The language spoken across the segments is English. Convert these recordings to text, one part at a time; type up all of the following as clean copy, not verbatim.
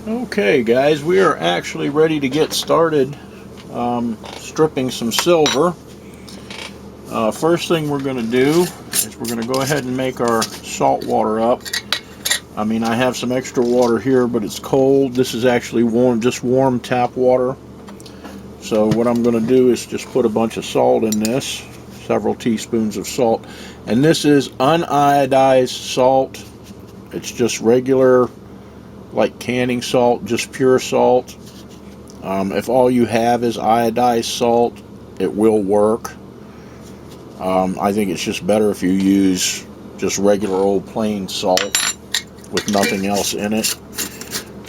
Okay guys, we are actually ready to get started stripping some silver. First thing we're going to do is we're going to go ahead and make our salt water up. I have some extra water here, but it's cold. This is actually warm, just warm tap water. So what I'm going to do is just put a bunch of salt in this, several teaspoons of salt. And this is uniodized salt. It's just regular, like canning salt, just pure salt. If all you have is iodized salt, it will work. I think it's just better if you use just regular old plain salt with nothing else in it.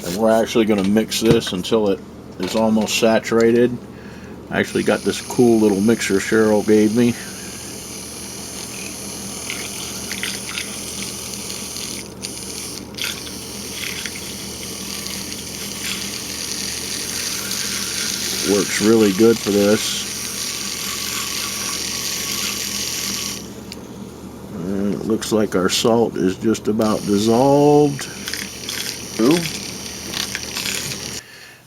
And we're actually going to mix this until it is almost saturated. I actually got this cool little mixer Cheryl gave me. Works really good for this. And it looks like our salt is just about dissolved. Ooh.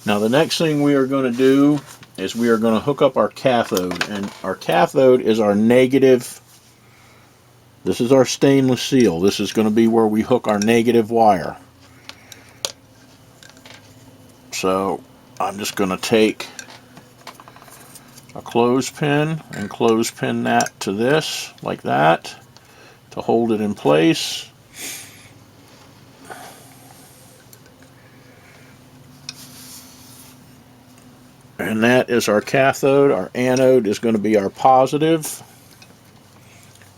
Now the next thing we are going to do is we are going to hook up our cathode. And our cathode is our negative. This is our stainless steel. This is going to be where we hook our negative wire. So I'm just going to take a clothespin and clothespin that to this like that to hold it in place. And that is our cathode. Our anode is going to be our positive,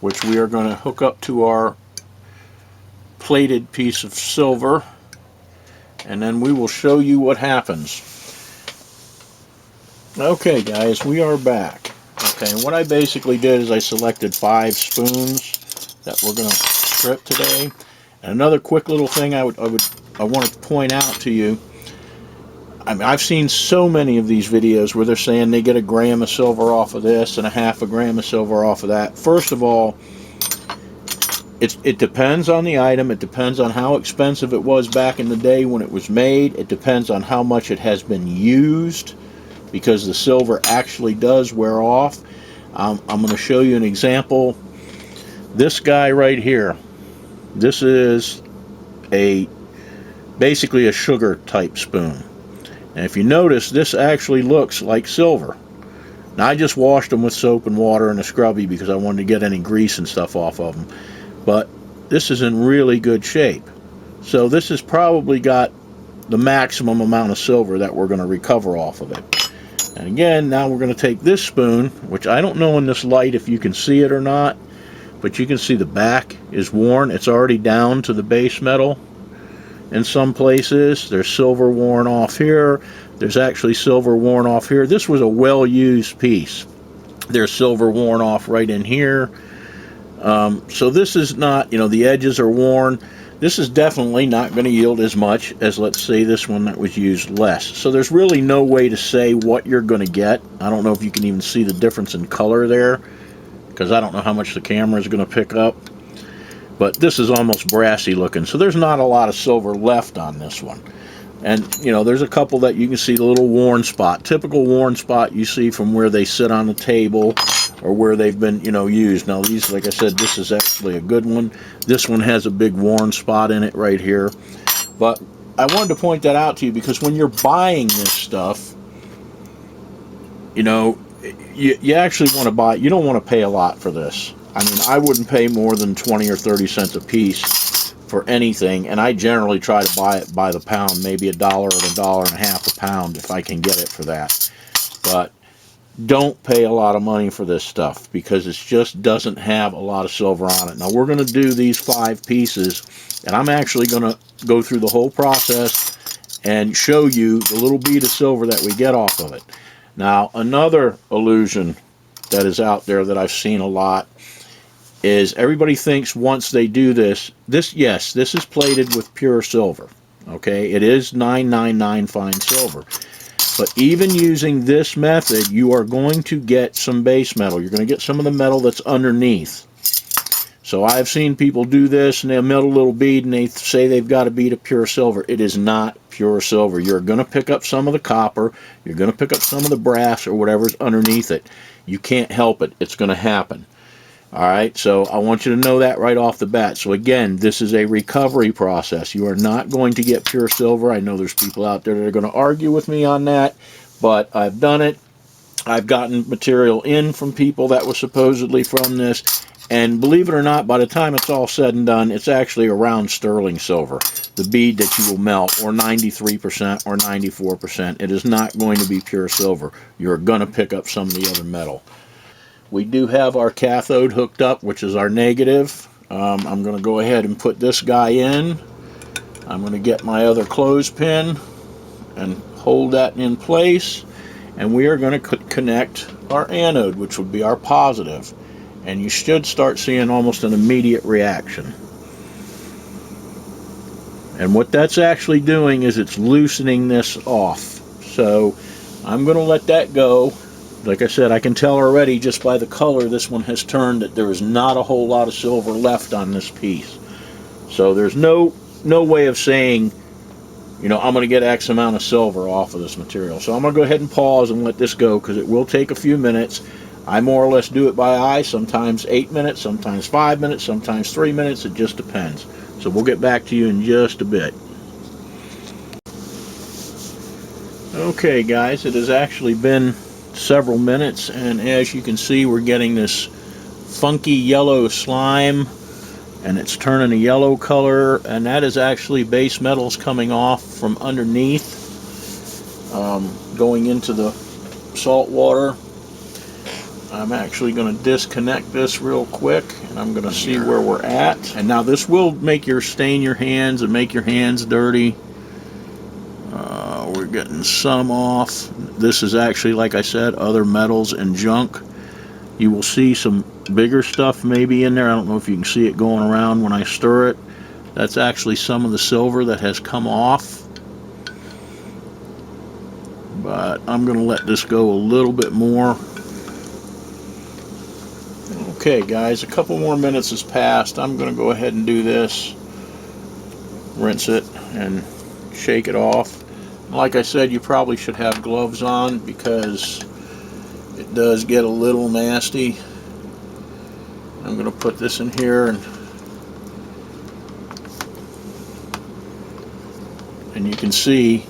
which we are going to hook up to our plated piece of silver, and then we will show you what happens. Okay guys, we are back. Okay, and what I basically did is I selected 5 spoons that we're going to strip today. And another quick little thing I want to point out to you. I've seen so many of these videos where they're saying they get 1 gram of silver off of this and 1/2 gram of silver off of that. First of all, it depends on the item. It depends on how expensive it was back in the day when it was made. It depends on how much it has been used, because the silver actually does wear off. I'm going to show you an example. This guy right here, this is basically a sugar type spoon. And if you notice, this actually looks like silver. Now I just washed them with soap and water and a scrubby because I wanted to get any grease and stuff off of them. But this is in really good shape. So this has probably got the maximum amount of silver that we're going to recover off of it. And again, now we're going to take this spoon, which I don't know in this light if you can see it or not, but you can see the back is worn. It's already down to the base metal in some places. There's silver worn off here. There's actually silver worn off here. This was a well-used piece. There's silver worn off right in here. So this is not, the edges are worn. This is definitely not going to yield as much as, let's say, this one that was used less. So there's really no way to say what you're going to get. I don't know if you can even see the difference in color there, because I don't know how much the camera is going to pick up. But this is almost brassy looking. So there's not a lot of silver left on this one. And, there's a couple that you can see the little worn spot. Typical worn spot you see from where they sit on the table or where they've been, used. Now these, like I said, this is actually a good one. This one has a big worn spot in it right here. But I wanted to point that out to you because when you're buying this stuff, you actually want to buy, you don't want to pay a lot for this. I wouldn't pay more than 20 or 30 cents a piece for anything, and I generally try to buy it by the pound, maybe $1 or $1.50 a pound if I can get it for that. But don't pay a lot of money for this stuff because it just doesn't have a lot of silver on it. Now we're going to do these 5 pieces, and I'm actually going to go through the whole process and show you the little bead of silver that we get off of it. Now another illusion that is out there that I've seen a lot is everybody thinks once they do this, yes, this is plated with pure silver. Okay, it is 999 fine silver. But even using this method, you are going to get some base metal. You're going to get some of the metal that's underneath. So I've seen people do this and they'll melt a little bead and they say they've got a bead of pure silver. It is not pure silver. You're going to pick up some of the copper. You're going to pick up some of the brass or whatever's underneath it. You can't help it. It's going to happen. Alright, so I want you to know that right off the bat. So again, this is a recovery process. You are not going to get pure silver. I know there's people out there that are going to argue with me on that, but I've done it. I've gotten material in from people that was supposedly from this, and believe it or not, by the time it's all said and done, it's actually around sterling silver, the bead that you will melt, or 93% or 94%. It is not going to be pure silver. You're going to pick up some of the other metal. We do have our cathode hooked up, which is our negative. I'm going to go ahead and put this guy in. I'm going to get my other clothespin and hold that in place. And we are going to connect our anode, which would be our positive. And you should start seeing almost an immediate reaction. And what that's actually doing is it's loosening this off. So I'm going to let that go. Like I said, I can tell already just by the color this one has turned that there is not a whole lot of silver left on this piece. So there's no way of saying, you know, I'm going to get X amount of silver off of this material. So I'm going to go ahead and pause and let this go because it will take a few minutes. I more or less do it by eye, sometimes 8 minutes, sometimes 5 minutes, sometimes 3 minutes. It just depends. So we'll get back to you in just a bit. Okay, guys, it has actually been several minutes, and as you can see, we're getting this funky yellow slime, and it's turning a yellow color, and that is actually base metals coming off from underneath, going into the salt water. I'm actually going to disconnect this real quick, and I'm going to see where we're at. And now this will make stain your hands and make your hands dirty. We're getting some off. This is actually, like I said, other metals and junk. You will see some bigger stuff maybe in there. I don't know if you can see it going around when I stir it. That's actually some of the silver that has come off. But I'm going to let this go a little bit more. Okay, guys, a couple more minutes has passed. I'm going to go ahead and do this. Rinse it and shake it off. Like I said, you probably should have gloves on because it does get a little nasty. I'm going to put this in here and you can see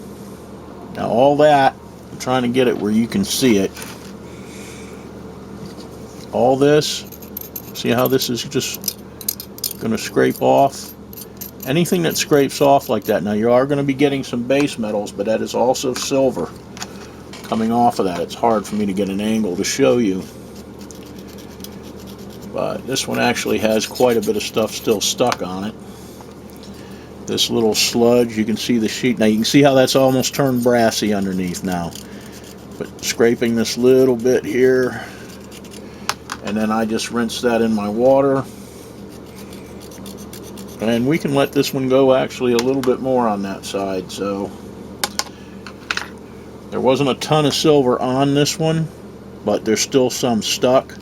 now all that. I'm trying to get it where you can see it. All this, see how this is just going to scrape off? Anything that scrapes off like that, now you are going to be getting some base metals, but that is also silver coming off of that. It's hard for me to get an angle to show you. But this one actually has quite a bit of stuff still stuck on it. This little sludge, you can see the sheet. Now you can see how that's almost turned brassy underneath now. But scraping this little bit here, and then I just rinse that in my water. And we can let this one go actually a little bit more on that side. So there wasn't a ton of silver on this one, but there's still some stuck.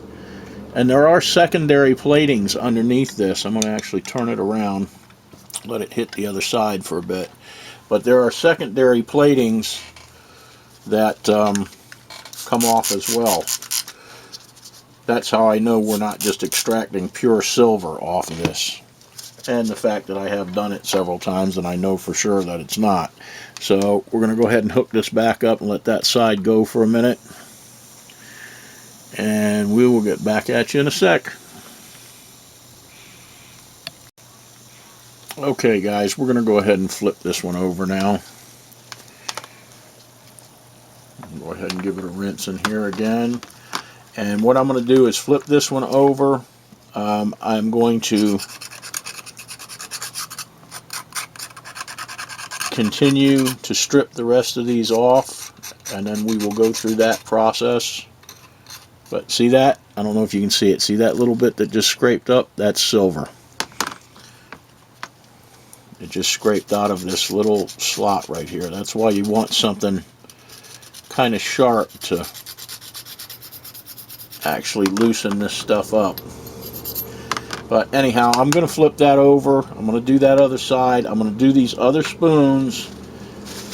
And there are secondary platings underneath this. I'm going to actually turn it around, let it hit the other side for a bit. But there are secondary platings that come off as well. That's how I know we're not just extracting pure silver off of this. And the fact that I have done it several times and I know for sure that it's not. So we're going to go ahead and hook this back up and let that side go for a minute. And we will get back at you in a sec. Okay, guys, we're going to go ahead and flip this one over now. Go ahead and give it a rinse in here again. And what I'm going to do is flip this one over. I'm going to continue to strip the rest of these off, and then we will go through that process. But see that? I don't know if you can see it. See that little bit that just scraped up? That's silver. It just scraped out of this little slot right here. That's why you want something kind of sharp to actually loosen this stuff up. But anyhow, I'm going to flip that over. I'm going to do that other side. I'm going to do these other spoons.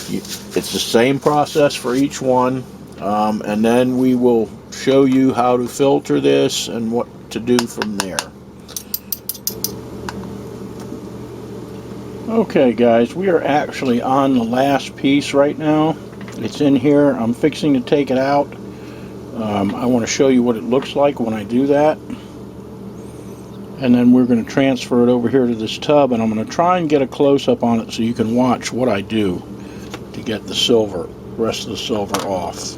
It's the same process for each one. And then we will show you how to filter this and what to do from there. Okay guys, we are actually on the last piece right now. It's in here. I'm fixing to take it out. I want to show you what it looks like when I do that. And then we're going to transfer it over here to this tub, and I'm going to try and get a close-up on it so you can watch what I do to get the rest of the silver off.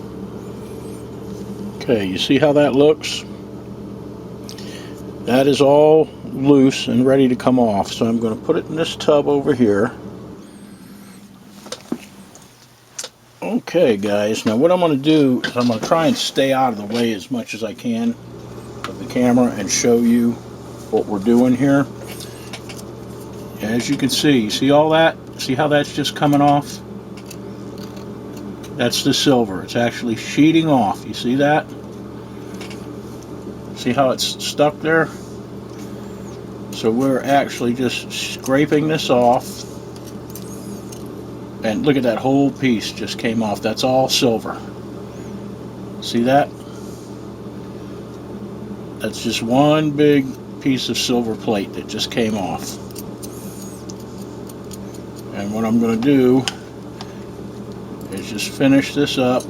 Okay, you see how that looks? That is all loose and ready to come off. So I'm going to put it in this tub over here. Okay guys, now what I'm going to do is I'm going to try and stay out of the way as much as I can of the camera and show you what we're doing here. As you can see all that? See how that's just coming off? That's the silver. It's actually sheeting off. You see that? See how it's stuck there? So we're actually just scraping this off. And look at that whole piece just came off. That's all silver. See that? That's just one big piece of silver plate that just came off. And what I'm going to do is just finish this up.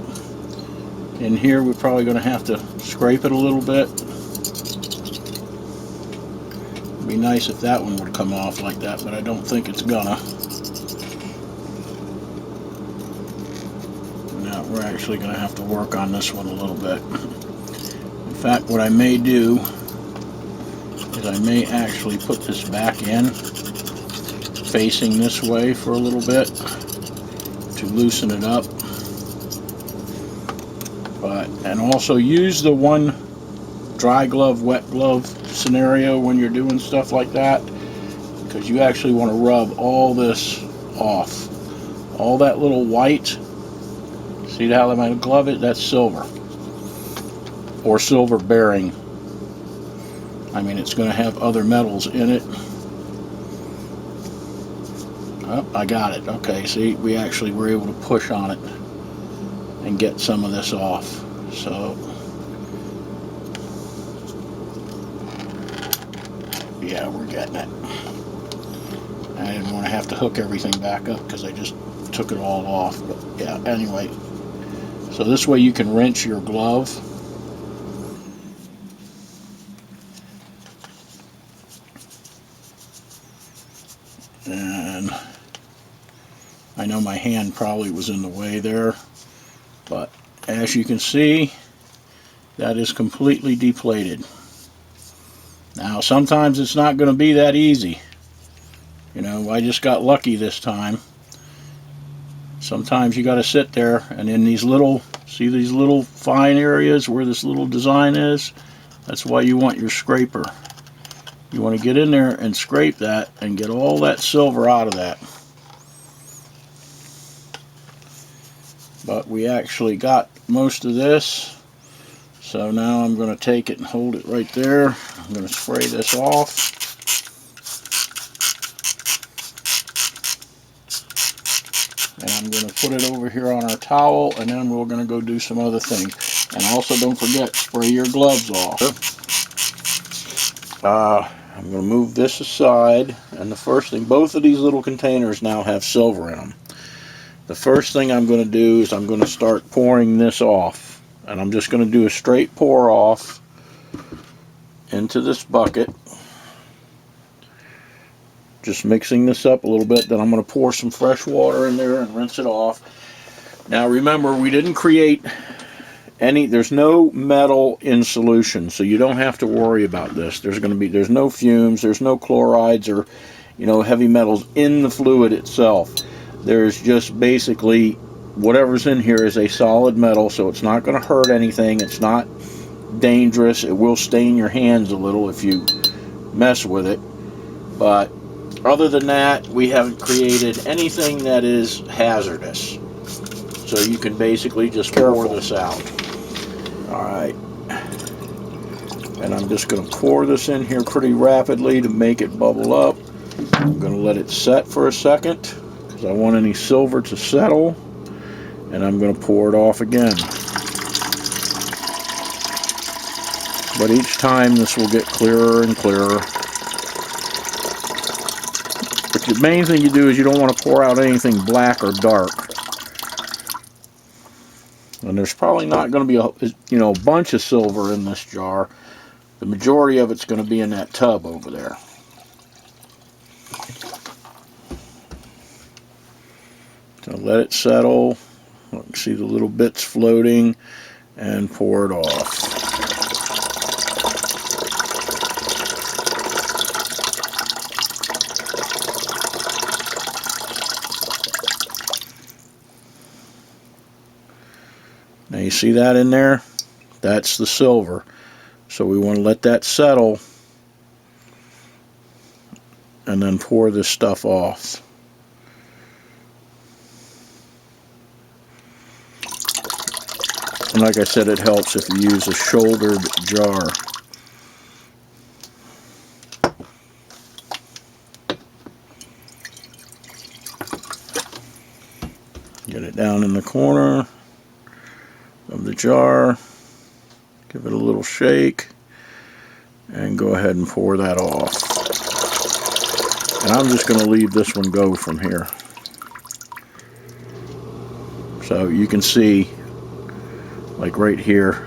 In here we're probably going to have to scrape it a little bit. It'd be nice if that one would come off like that, but I don't think it's gonna. Now we're actually going to have to work on this one a little bit. In fact, what I may do is I may actually put this back in facing this way for a little bit to loosen it up. And also use the one dry glove, wet glove scenario when you're doing stuff like that, because you actually want to rub all this off. All that little white, see how my glove is? That's silver, or silver bearing. I mean, it's going to have other metals in it. Oh, I got it. Okay, see, we actually were able to push on it and get some of this off. So, yeah, we're getting it. I didn't want to have to hook everything back up because I just took it all off. But yeah, anyway. So this way you can wrench your glove. And I know my hand probably was in the way there, but as you can see, that is completely depleted. Now sometimes it's not going to be that easy. You know, I just got lucky this time. Sometimes you got to sit there, and in these little, see these little fine areas where this little design is? That's why you want your scraper. You want to get in there and scrape that and get all that silver out of that. But we actually got most of this. So now I'm going to take it and hold it right there. I'm going to spray this off. And I'm going to put it over here on our towel, and then we're going to go do some other things. And also don't forget, spray your gloves off. I'm going to move this aside, and the first thing, both of these little containers now have silver in them. The first thing I'm going to do is I'm going to start pouring this off, and I'm just going to do a straight pour off into this bucket, just mixing this up a little bit. Then I'm going to pour some fresh water in there and rinse it off. Now remember, we didn't create there's no metal in solution, so you don't have to worry about this. There's no fumes, there's no chlorides or, you know, heavy metals in the fluid itself. There's just basically whatever's in here is a solid metal, so it's not going to hurt anything. It's not dangerous. It will stain your hands a little if you mess with it, but other than that, we haven't created anything that is hazardous. So you can basically just pour this out. Alright. And I'm just going to pour this in here pretty rapidly to make it bubble up. I'm going to let it set for a second because I want any silver to settle. And I'm going to pour it off again. But each time this will get clearer and clearer. But the main thing you do is you don't want to pour out anything black or dark. And there's probably not going to be a bunch of silver in this jar. The majority of it's going to be in that tub over there. So let it settle. You can see the little bits floating and pour it off. Now you see that in there? That's the silver. So we want to let that settle and then pour this stuff off. And like I said, it helps if you use a shouldered jar. Get it down in the corner of the jar, give it a little shake, and go ahead and pour that off. And I'm just going to leave this one go from here. So you can see, like right here,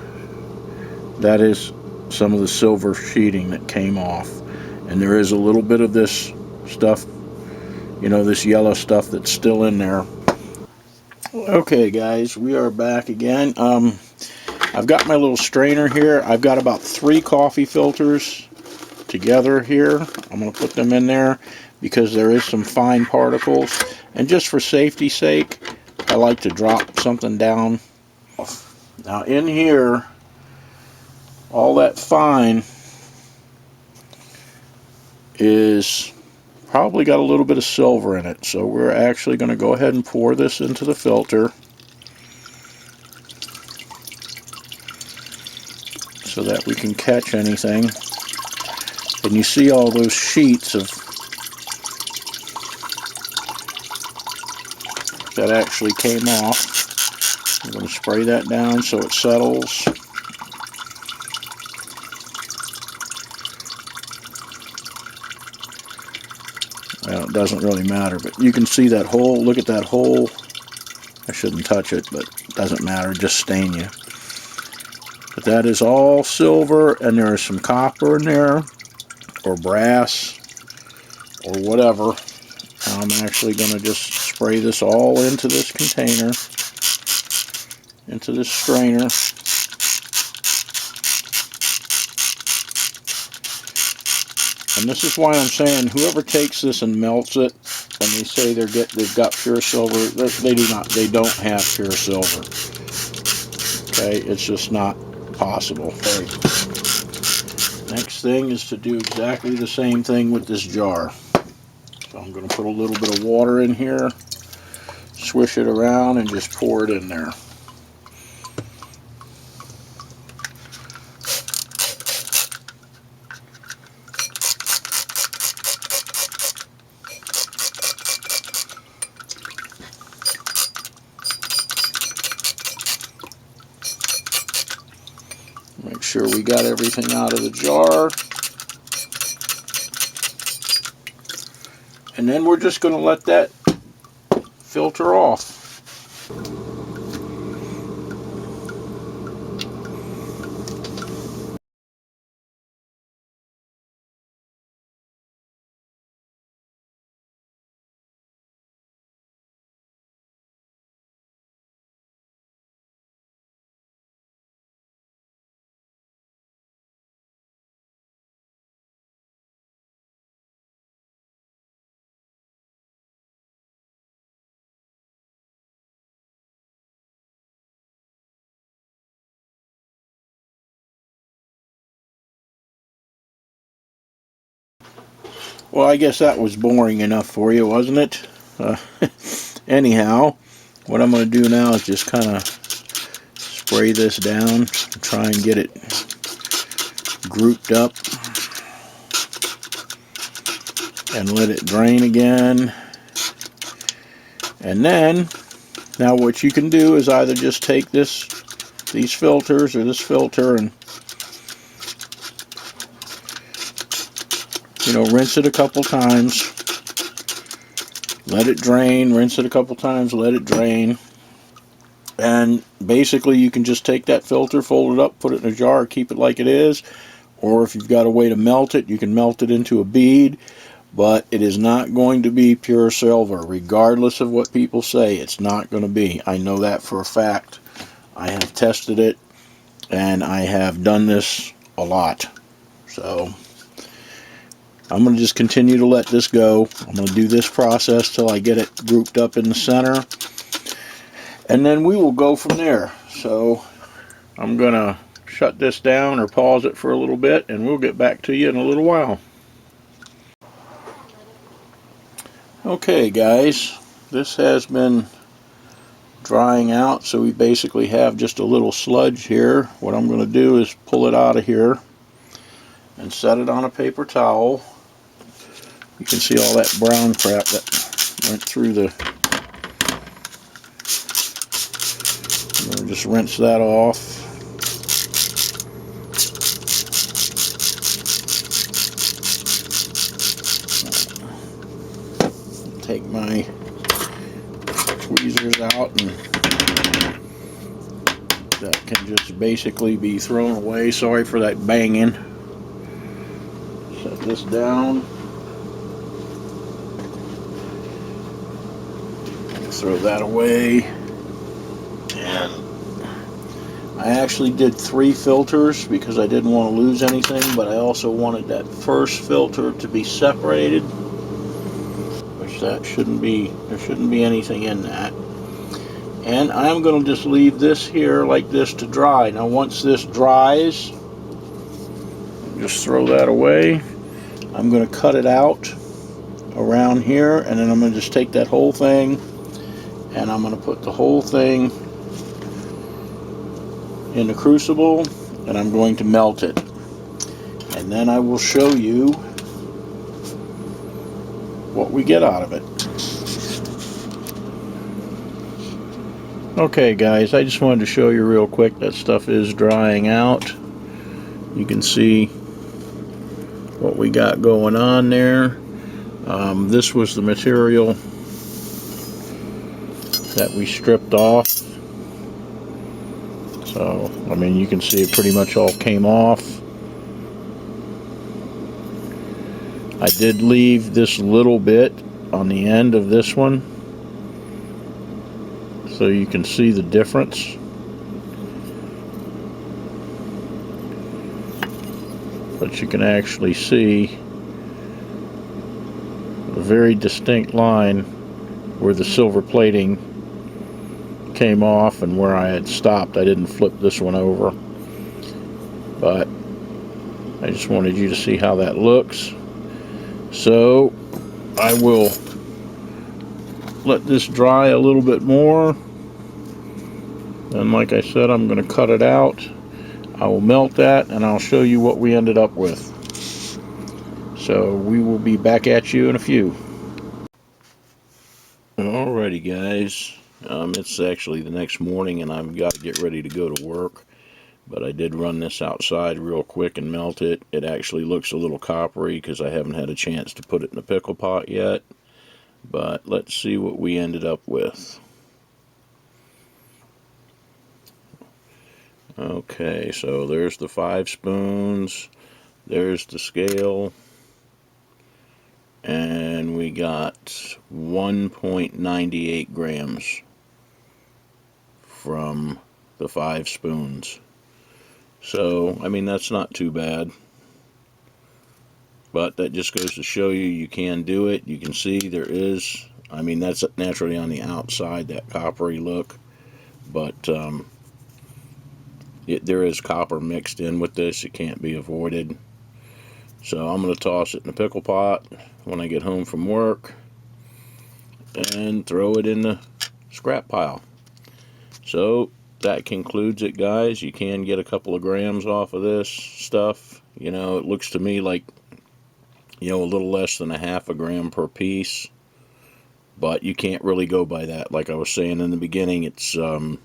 that is some of the silver sheeting that came off. And there is a little bit of this stuff, this yellow stuff that's still in there. Okay guys, we are back again. I've got my little strainer here. I've got about 3 coffee filters together here. I'm going to put them in there because there is some fine particles. And just for safety's sake, I like to drop something down. Now in here, all that fine is probably got a little bit of silver in it. So we're actually going to go ahead and pour this into the filter so that we can catch anything. And you see all those sheets of that actually came off. I'm going to spray that down so it settles. Well, it doesn't really matter, but you can see that hole. Look at that hole. I shouldn't touch it, but it doesn't matter, just stain you. But that is all silver, and there is some copper in there, or brass, or whatever. I'm actually going to just spray this all into this container, into this strainer. And this is why I'm saying whoever takes this and melts it, and they say they've got pure silver, they don't have pure silver. Okay, it's just not possible. Okay. Next thing is to do exactly the same thing with this jar. So I'm going to put a little bit of water in here, swish it around, and just pour it in there. Make sure we got everything out of the jar. And then we're just going to let that filter off. Well, I guess that was boring enough for you, wasn't it? Anyhow, what I'm going to do now is just kind of spray this down, try and get it grouped up, and let it drain again. And then, now what you can do is either just take these filters or this filter and, you know, rinse it a couple times, let it drain, rinse it a couple times, let it drain. And basically you can just take that filter, fold it up, put it in a jar, keep it like it is. Or if you've got a way to melt it, you can melt it into a bead. But it is not going to be pure silver, regardless of what people say. It's not going to be. I know that for a fact. I have tested it, and I have done this a lot. So I'm going to just continue to let this go. I'm going to do this process till I get it grouped up in the center, and then we will go from there. So I'm going to shut this down or pause it for a little bit, and we'll get back to you in a little while. Okay guys, this has been drying out, so we basically have just a little sludge here. What I'm going to do is pull it out of here and set it on a paper towel. You can see all that brown crap that went through the... I'm going to just rinse that off. Take my tweezers out, and that can just basically be thrown away. Sorry for that banging. Set this down. Throw that away. And I actually did 3 filters because I didn't want to lose anything, but I also wanted that first filter to be separated. That shouldn't be, there shouldn't be anything in that. And I'm going to just leave this here like this to dry. Now once this dries, just throw that away. I'm going to cut it out around here, and then I'm going to just take that whole thing and I'm going to put the whole thing in the crucible, and I'm going to melt it. And then I will show you what we get out of it. Okay guys, I just wanted to show you real quick that stuff is drying out. You can see what we got going on there. This was the material that we stripped off. So, I mean, you can see it pretty much all came off. I did leave this little bit on the end of this one, so you can see the difference. But you can actually see a very distinct line where the silver plating came off and where I had stopped. I didn't flip this one over, but I just wanted you to see how that looks. So I will let this dry a little bit more, and like I said, I'm going to cut it out. I will melt that, and I'll show you what we ended up with. So we will be back at you in a few. Alrighty guys, it's actually the next morning and I've got to get ready to go to work. But I did run this outside real quick and melt it. It actually looks a little coppery because I haven't had a chance to put it in the pickle pot yet. But let's see what we ended up with. Okay, so there's the 5 spoons. There's the scale. And we got 1.98 grams from the 5 spoons. So, I mean, that's not too bad. But that just goes to show you, you can do it. You can see there is, I mean, that's naturally on the outside, that coppery look. But there is copper mixed in with this. It can't be avoided. So I'm going to toss it in the pickle pot when I get home from work and throw it in the scrap pile. So that concludes it, guys. You can get a couple of grams off of this stuff You know, it looks to me like, you know, a little less than a half a gram per piece. But you can't really go by that. Like I was saying in the beginning, it's, you know,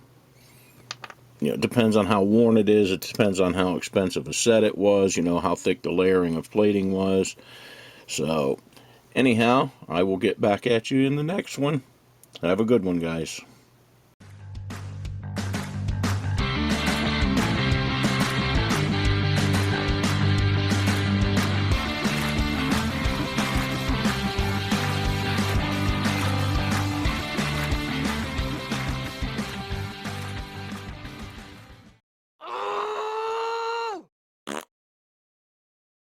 it depends on how worn it is. It depends on how expensive a set it was, you know, how thick the layering of plating was. So, anyhow, I will get back at you in the next one. Have a good one, guys.